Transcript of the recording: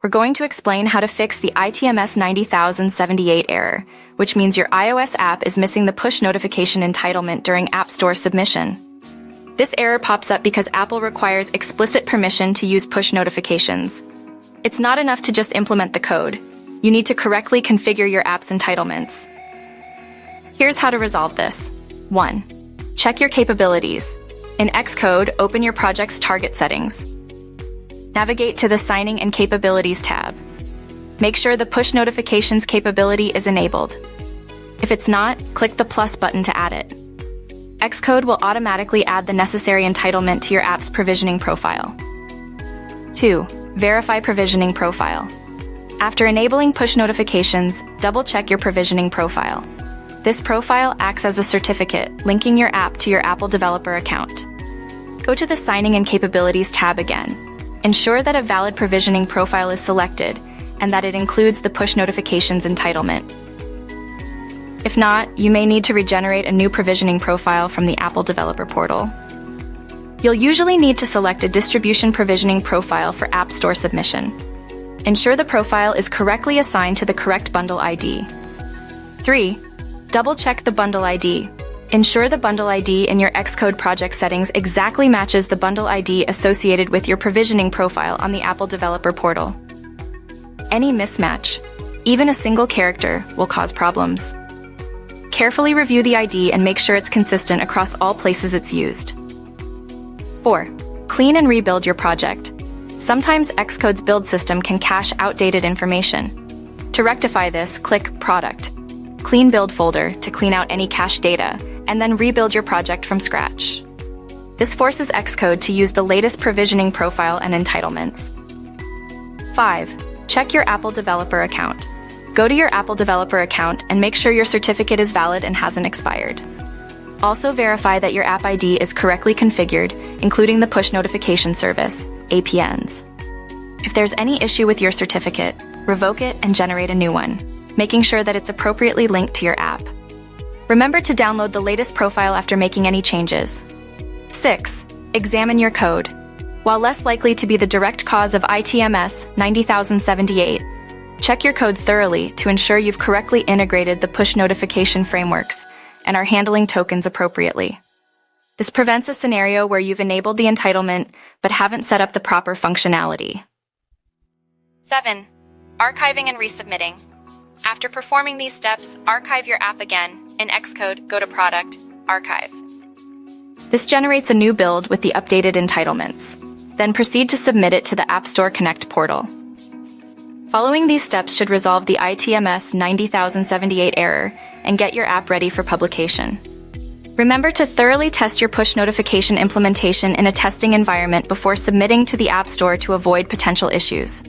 we're going to explain how to fix the ITMS-90078 error, which means your iOS app is missing the push notification entitlement during App Store submission. This error pops up because Apple requires explicit permission to use push notifications. It's not enough to just implement the code. You need to correctly configure your app's entitlements. Here's how to resolve this. 1. Check your capabilities. In Xcode, open your project's target settings. Navigate to the Signing and Capabilities tab. Make sure the push notifications capability is enabled. If it's not, click the plus button to add it. Xcode will automatically add the necessary entitlement to your app's provisioning profile. 2. Verify provisioning profile. After enabling push notifications, double-check your provisioning profile. This profile acts as a certificate, linking your app to your Apple developer account. Go to the Signing and Capabilities tab again. Ensure that a valid provisioning profile is selected and that it includes the push notifications entitlement. If not, you may need to regenerate a new provisioning profile from the Apple Developer Portal. You'll usually need to select a distribution provisioning profile for App Store submission. Ensure the profile is correctly assigned to the correct bundle ID. 3. Double-check the bundle ID. Ensure the bundle ID in your Xcode project settings exactly matches the bundle ID associated with your provisioning profile on the Apple Developer Portal. Any mismatch, even a single character, will cause problems. Carefully review the ID and make sure it's consistent across all places it's used. 4. Clean and rebuild your project. Sometimes Xcode's build system can cache outdated information. To rectify this, click Product, Clean Build folder to clean out any cached data, and then rebuild your project from scratch. This forces Xcode to use the latest provisioning profile and entitlements. 5. Check your Apple Developer account. Go to your Apple Developer account and make sure your certificate is valid and hasn't expired. Also verify that your app ID is correctly configured, including the push notification service, APNs. If there's any issue with your certificate, revoke it and generate a new one, making sure that it's appropriately linked to your app. Remember to download the latest profile after making any changes. 6. Examine your code. While less likely to be the direct cause of ITMS-90078, check your code thoroughly to ensure you've correctly integrated the push notification frameworks and are handling tokens appropriately. This prevents a scenario where you've enabled the entitlement but haven't set up the proper functionality. 7. Archiving and resubmitting. After performing these steps, archive your app again. In Xcode, go to Product, Archive. This generates a new build with the updated entitlements. Then proceed to submit it to the App Store Connect portal. Following these steps should resolve the ITMS-90078 error and get your app ready for publication. Remember to thoroughly test your push notification implementation in a testing environment before submitting to the App Store to avoid potential issues.